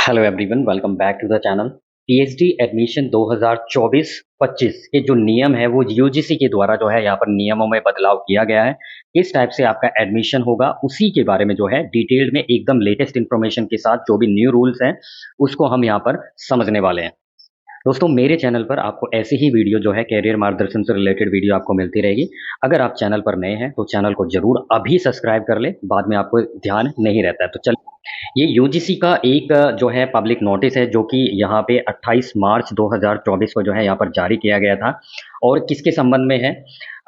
Hello everyone, welcome back to the channel. PhD admission 2024-25 के जो नियम है वो यूजीसी के द्वारा जो है यहाँ पर नियमों में बदलाव किया गया है। किस टाइप से आपका एडमिशन होगा उसी के बारे में जो है डिटेल्ड में एकदम लेटेस्ट इन्फॉर्मेशन के साथ जो भी न्यू रूल्स हैं उसको हम यहाँ पर समझने वाले हैं। दोस्तों, मेरे चैनल पर आपको ऐसी ही वीडियो जो है कैरियर मार्गदर्शन से रिलेटेड वीडियो आपको मिलती रहेगी। अगर आप चैनल पर नए हैं तो चैनल को जरूर अभी सब्सक्राइब कर ले, बाद में आपको ध्यान नहीं रहता है। तो चल, ये यूजीसी का एक जो है पब्लिक नोटिस है जो कि यहाँ पे 28 मार्च 2024 को जो है यहाँ पर जारी किया गया था। और किसके संबंध में है?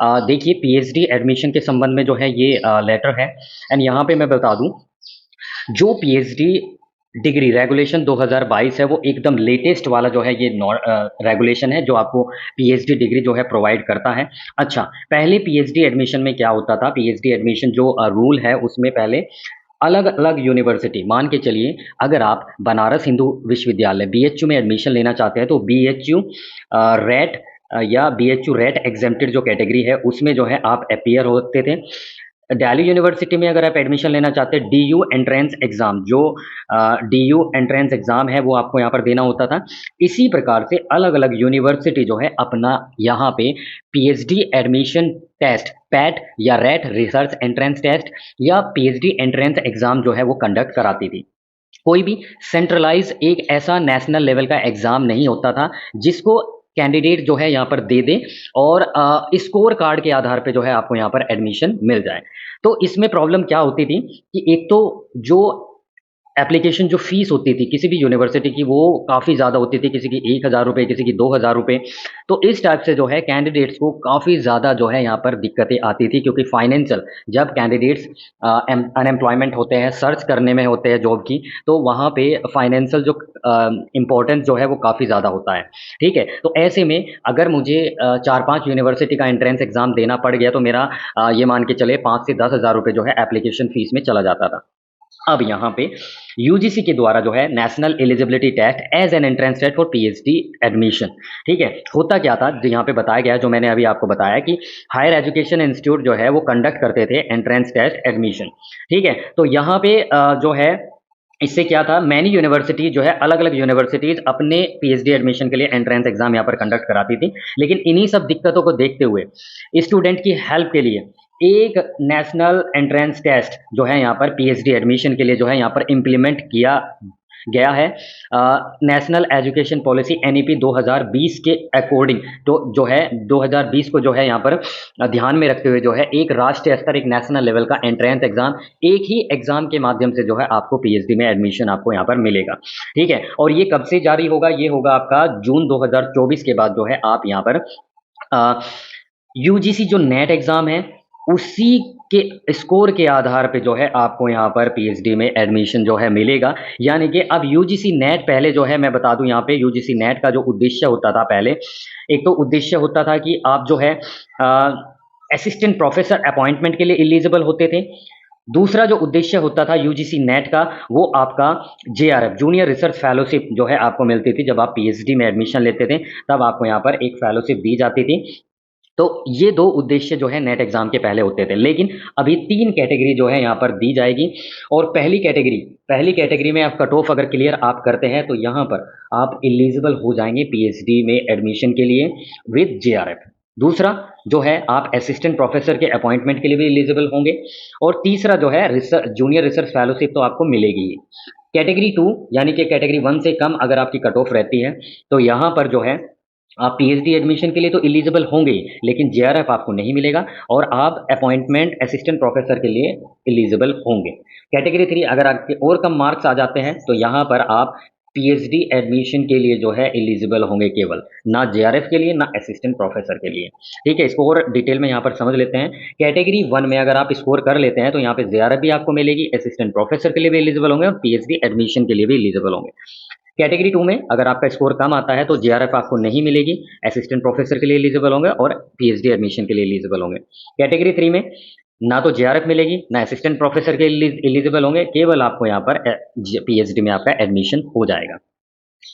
देखिए, पीएचडी एडमिशन के संबंध में जो है ये लेटर है। एंड यहाँ पे मैं बता दूं, जो पीएचडी डिग्री रेगुलेशन 2022 है वो एकदम लेटेस्ट वाला जो है ये रेगुलेशन है जो आपको पीएचडी डिग्री जो है प्रोवाइड करता है। अच्छा, पहले पीएचडी एडमिशन में क्या होता था? पीएचडी एडमिशन जो रूल है उसमें पहले अलग अलग यूनिवर्सिटी, मान के चलिए अगर आप बनारस हिंदू विश्वविद्यालय बीएचयू में एडमिशन लेना चाहते हैं तो बीएचयू रेट या बीएचयू रेट एग्जेम्प्टेड जो कैटेगरी है उसमें जो है आप अपीयर होते थे। दिल्ली यूनिवर्सिटी में अगर आप एडमिशन लेना चाहते हैं, डीयू एंट्रेंस एग्जाम, जो डीयू एंट्रेंस एग्जाम है वो आपको यहाँ पर देना होता था। इसी प्रकार से अलग अलग यूनिवर्सिटी जो है अपना यहाँ पे पीएचडी एडमिशन टेस्ट, पैट या रेट रिसर्च एंट्रेंस टेस्ट या पीएचडी एंट्रेंस एग्जाम जो है वो कंडक्ट कराती थी। कोई भी सेंट्रलाइज एक ऐसा नेशनल लेवल का एग्जाम नहीं होता था जिसको कैंडिडेट जो है यहाँ पर दे दे और स्कोर कार्ड के आधार पे जो है आपको यहाँ पर एडमिशन मिल जाए। तो इसमें प्रॉब्लम क्या होती थी कि एक तो जो एप्लीकेशन जो फीस होती थी किसी भी यूनिवर्सिटी की वो काफ़ी ज़्यादा होती थी, किसी की 1,000 रुपये, किसी की 2,000 रुपये। तो इस टाइप से जो है कैंडिडेट्स को काफ़ी ज़्यादा जो है यहाँ पर दिक्कतें आती थी, क्योंकि फाइनेंशियल जब कैंडिडेट्स अनएम्प्लॉयमेंट होते हैं, सर्च करने में होते हैं जॉब की, तो वहाँ पे फाइनेंशियल जो इम्पोर्टेंस जो है वो काफ़ी ज़्यादा होता है। ठीक है, तो ऐसे में अगर मुझे 4-5 यूनिवर्सिटी का एंट्रेंस एग्जाम देना पड़ गया तो मेरा ये मान के चले 5 से 10,000 रुपये जो है एप्लीकेशन फीस में चला जाता था। अब यहाँ पे यूजीसी के द्वारा जो है national eligibility test as an entrance test for PhD admission, ठीक है, होता क्या था जो यहाँ पे बताया गया, जो मैंने अभी आपको बताया कि हायर एजुकेशन इंस्टीट्यूट जो है वो कंडक्ट करते थे एंट्रेंस टेस्ट एडमिशन। ठीक है, तो यहाँ पे जो है इससे क्या था, मैनी यूनिवर्सिटी जो है अलग अलग यूनिवर्सिटीज अपने पीएचडी एडमिशन के लिए एंट्रेंस एग्जाम यहाँ पर कंडक्ट कराती थी। लेकिन इन्हीं सब दिक्कतों को देखते हुए स्टूडेंट की हेल्प के लिए एक नेशनल एंट्रेंस टेस्ट जो है यहाँ पर पीएचडी एडमिशन के लिए जो है यहाँ पर इम्प्लीमेंट किया गया है। नेशनल एजुकेशन पॉलिसी एनईपी 2020 के अकॉर्डिंग तो जो है 2020 को जो है यहाँ पर ध्यान में रखते हुए जो है एक राष्ट्रीय स्तर, एक नेशनल लेवल का एंट्रेंस एग्जाम, एक ही एग्जाम के माध्यम से जो है आपको पीएचडी में एडमिशन आपको यहाँ पर मिलेगा। ठीक है, और ये कब से जारी होगा? ये होगा आपका जून 2024 के बाद जो है आप यहाँ पर यूजीसी जो नेट एग्जाम है उसी के स्कोर के आधार पे जो है आपको यहाँ पर पीएचडी में एडमिशन जो है मिलेगा। यानी कि अब यूजीसी नेट, पहले जो है मैं बता दूं यहाँ पे यूजीसी नेट का जो उद्देश्य होता था, पहले एक तो उद्देश्य होता था कि आप जो है असिस्टेंट प्रोफेसर अपॉइंटमेंट के लिए एलिजिबल होते थे। दूसरा जो उद्देश्य होता था यूजीसी नेट का वो आपका जेआरएफ, जूनियर रिसर्च फेलोशिप जो है आपको मिलती थी। जब आप पीएचडी में एडमिशन लेते थे तब आपको यहाँ पर एक फेलोशिप दी जाती थी। तो ये दो उद्देश्य जो है नेट एग्जाम के पहले होते थे, लेकिन अभी 3 कैटेगरी जो है यहाँ पर दी जाएगी। और पहली कैटेगरी में आप कट ऑफ अगर क्लियर आप करते हैं तो यहाँ पर आप एलिजिबल हो जाएंगे पीएचडी में एडमिशन के लिए विद जेआरएफ। दूसरा जो है आप असिस्टेंट प्रोफेसर के अपॉइंटमेंट के लिए भी एलिजिबल होंगे। और तीसरा जो है जूनियर रिसर्च फेलोशिप तो आपको मिलेगी ही। कैटेगरी 2 यानी कि कैटेगरी 1 से कम अगर आपकी कट ऑफ रहती है तो यहाँ पर जो है आप पीएचडी एडमिशन के लिए तो एलिजिबल होंगे ही, लेकिन जेआरएफ आपको नहीं मिलेगा और आप अपॉइंटमेंट असिस्टेंट प्रोफेसर के लिए एलिजिबल होंगे। कैटेगरी 3 अगर आपके और कम मार्क्स आ जाते हैं तो यहाँ पर आप पीएचडी एडमिशन के लिए जो है एलिजिबल होंगे, केवल ना जेआरएफ के लिए ना असिस्टेंट प्रोफेसर के लिए। ठीक है, इसको और डिटेल में यहाँ पर समझ लेते हैं। कैटेगरी 1 में अगर आप स्कोर कर लेते हैं तो यहाँ पे जेआरएफ भी आपको मिलेगी, असिस्टेंट प्रोफेसर के लिए भी एलिजिबल होंगे और पीएचडी एडमिशन के लिए भी एलिजिबल होंगे। कैटेगरी 2 में अगर आपका स्कोर कम आता है तो जेआरएफ आपको नहीं मिलेगी, असिस्टेंट प्रोफेसर के लिए एलिजिबल होंगे और पीएचडी एडमिशन के लिए एलिजिबल होंगे। कैटेगरी 3 में ना तो जेआरएफ मिलेगी ना असिस्टेंट प्रोफेसर के लिए एलिजिबल होंगे, केवल आपको यहाँ पर पीएचडी में आपका एडमिशन हो जाएगा।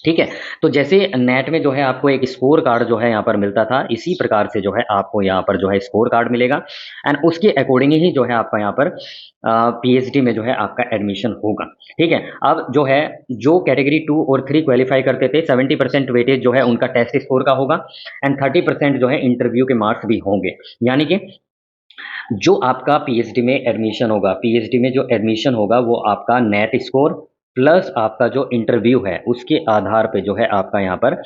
ठीक है? तो जैसे नेट में जो है आपको एक स्कोर कार्ड जो है यहाँ पर मिलता था, इसी प्रकार से जो है आपको यहाँ पर जो है स्कोर कार्ड मिलेगा एंड उसके अकॉर्डिंग ही जो है आपका यहाँ पर पीएचडी में जो है आपका एडमिशन होगा। ठीक है? अब जो है, जो कैटेगरी 2 और 3 क्वालीफाई करते थे, 70% वेटेज जो है उनका टेस्ट स्कोर का होगा एंड 30% जो है इंटरव्यू के मार्क्स भी होंगे। यानी कि जो आपका पीएचडी में एडमिशन होगा, पीएचडी में जो एडमिशन होगा वो आपका नेट स्कोर प्लस आपका जो इंटरव्यू है उसके आधार पे जो है आपका यहाँ पर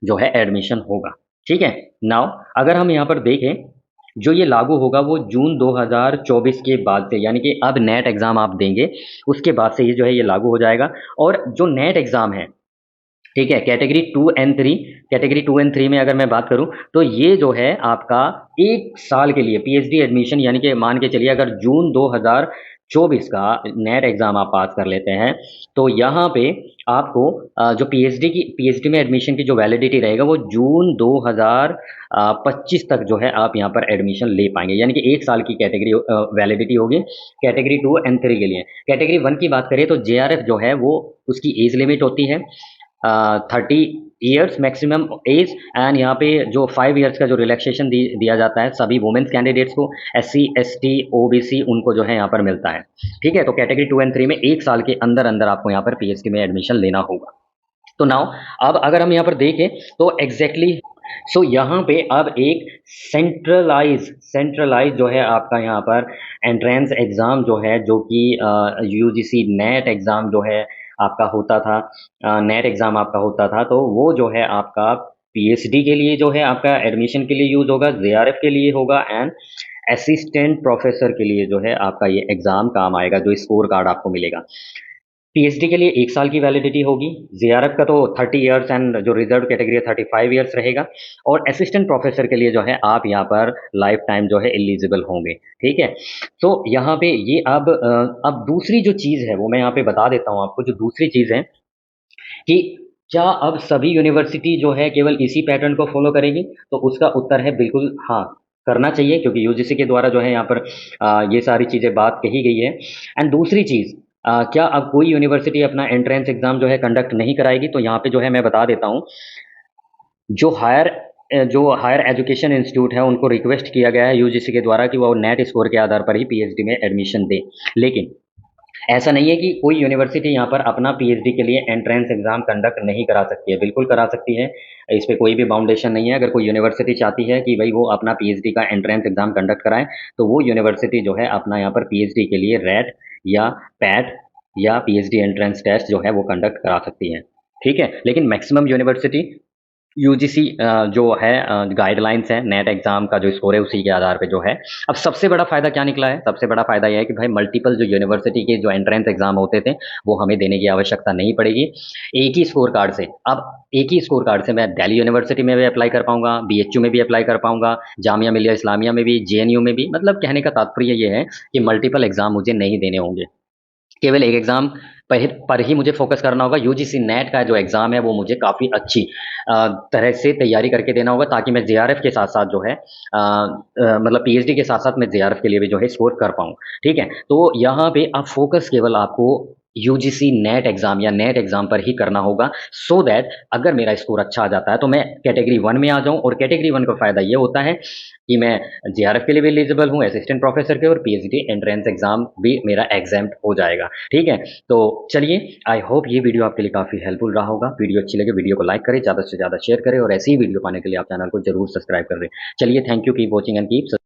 जो है एडमिशन होगा। ठीक है? नाउ अगर हम यहाँ पर देखें, जो ये लागू होगा वो जून 2024 के बाद से, यानी कि अब नेट एग्ज़ाम आप देंगे उसके बाद से ये जो है ये लागू हो जाएगा। और जो नेट एग्ज़ाम है, ठीक है, कैटेगरी 2 एंड 3, कैटेगरी 2 एंड 3 में अगर मैं बात करूं तो ये जो है आपका 1 साल के लिए पीएचडी एडमिशन, यानी कि मान के चलिए अगर जून 2024 का नेट एग्ज़ाम आप पास कर लेते हैं तो यहाँ पे आपको जो पीएचडी में एडमिशन की जो वैलिडिटी रहेगा वो जून 2025 तक जो है आप यहाँ पर एडमिशन ले पाएंगे, यानी कि 1 साल की कैटेगरी वैलिडिटी होगी कैटेगरी 2 एंड 3 के लिए। कैटेगरी 1 की बात करें तो जेआरएफ जो है वो उसकी एज लिमिट होती है 30 ईयर्स मैक्सिमम एज एंड यहाँ पे जो 5 ईयर्स का जो रिलैक्सेशन दिया जाता है सभी वुमेन्स कैंडिडेट्स को, एससी एसटी ओबीसी उनको जो है यहाँ पर मिलता है। ठीक है? तो कैटेगरी 2 एंड 3 में 1 साल के अंदर अंदर आपको यहाँ पर पीएचडी में एडमिशन लेना होगा। तो नाउ अब अगर हम यहाँ पर देखें तो एग्जैक्टली सो यहाँ पे अब एक सेंट्रलाइज जो है आपका यहाँ पर एंट्रेंस एग्ज़ाम जो है, जो कि यूजीसी नेट एग्ज़ाम जो है आपका होता था, नेट एग्ज़ाम आपका होता था, तो वो जो है आपका पीएचडी के लिए जो है आपका एडमिशन के लिए यूज़ होगा, जेआरएफ के लिए होगा एंड असिस्टेंट प्रोफेसर के लिए जो है आपका ये एग्ज़ाम काम आएगा, जो स्कोर कार्ड आपको मिलेगा। पीएचडी के लिए 1 साल की वैलिडिटी होगी, जेआरएफ का तो 30 ईयर्स एंड जो रिजर्व कैटेगरी है 35 ईयर्स रहेगा और असिस्टेंट प्रोफेसर के लिए जो है आप यहाँ पर लाइफ टाइम जो है एलिजिबल होंगे। ठीक है? तो यहाँ पे ये अब दूसरी जो चीज़ है वो मैं यहाँ पे बता देता हूँ आपको। जो दूसरी चीज़ है कि क्या अब सभी यूनिवर्सिटी जो है केवल इसी पैटर्न को फॉलो करेगी? तो उसका उत्तर है बिल्कुल हाँ, करना चाहिए, क्योंकि यूजीसी के द्वारा जो है यहाँ पर ये सारी चीज़ें बात कही गई है। एंड दूसरी चीज़, क्या अब कोई यूनिवर्सिटी अपना एंट्रेंस एग्ज़ाम जो है कंडक्ट नहीं कराएगी? तो यहाँ पे जो है मैं बता देता हूँ, जो हायर एजुकेशन इंस्टीट्यूट है उनको रिक्वेस्ट किया गया है यूजीसी के द्वारा कि वो नेट स्कोर के आधार पर ही पीएचडी में एडमिशन दें। लेकिन ऐसा नहीं है कि कोई यूनिवर्सिटी यहाँ पर अपना पीएचडी के लिए एंट्रेंस एग्ज़ाम कंडक्ट नहीं करा सकती है, बिल्कुल करा सकती है। इस पे कोई भी बाउंडेशन नहीं है। अगर कोई यूनिवर्सिटी चाहती है कि भाई वो अपना पीएचडी का एंट्रेंस एग्ज़ाम कंडक्ट कराए, तो वो यूनिवर्सिटी जो है अपना यहाँ पर पीएचडी के लिए रेट या पैट या पीएचडी एंट्रेंस टेस्ट जो है वो कंडक्ट करा सकती है। ठीक है? लेकिन मैक्सिमम यूनिवर्सिटी यूजीसी जो है गाइडलाइंस है, नेट एग्ज़ाम का जो स्कोर है उसी के आधार पे जो है। अब सबसे बड़ा फ़ायदा क्या निकला है? सबसे बड़ा फ़ायदा ये है कि भाई मल्टीपल जो यूनिवर्सिटी के जो एंट्रेंस एग्ज़ाम होते थे वो हमें देने की आवश्यकता नहीं पड़ेगी। एक ही स्कोर कार्ड से, अब एक ही स्कोर कार्ड से मैं दिल्ली यूनिवर्सिटी में भी अप्लाई कर पाऊँगा, बीएचयू में भी अप्लाई कर पाऊँगा, जामिया मिलिया इस्लामिया में भी, जेएनयू में भी। मतलब कहने का तात्पर्य ये है कि मल्टीपल एग्ज़ाम मुझे नहीं देने होंगे। केवल एक एग्ज़ाम पर ही मुझे फ़ोकस करना होगा। यूजीसी नेट का जो एग्ज़ाम है वो मुझे काफ़ी अच्छी तरह से तैयारी करके देना होगा, ताकि मैं जेआरएफ के साथ-साथ जो है मतलब पीएचडी के साथ-साथ मैं जेआरएफ के लिए भी जो है स्कोर कर पाऊँ। ठीक है? तो यहाँ पे अब फ़ोकस केवल आपको यूजीसी नेट एग्ज़ाम या नेट एग्ज़ाम पर ही करना होगा, सो दैट अगर मेरा स्कोर अच्छा आ जाता है तो मैं कैटेगरी 1 में आ जाऊँ। और कैटेगरी 1 का फ़ायदा ये होता है कि मैं जेआरएफ के लिए भी एलिजिबल हूँ, असिस्टेंट प्रोफेसर के, और पीएचडी एंट्रेंस एग्ज़ाम भी मेरा एग्ज़ैम्प्ट हो जाएगा। ठीक है? तो चलिए, आई होप ये वीडियो आपके लिए काफ़ी हेल्पफुल रहा होगा। वीडियो अच्छी लगे वीडियो को लाइक करें, ज़्यादा से ज़्यादा शेयर करें और ऐसी ही वीडियो पाने के लिए आप चैनल को ज़रूर सब्सक्राइब कर लें। चलिए, thank you, keep watching and keep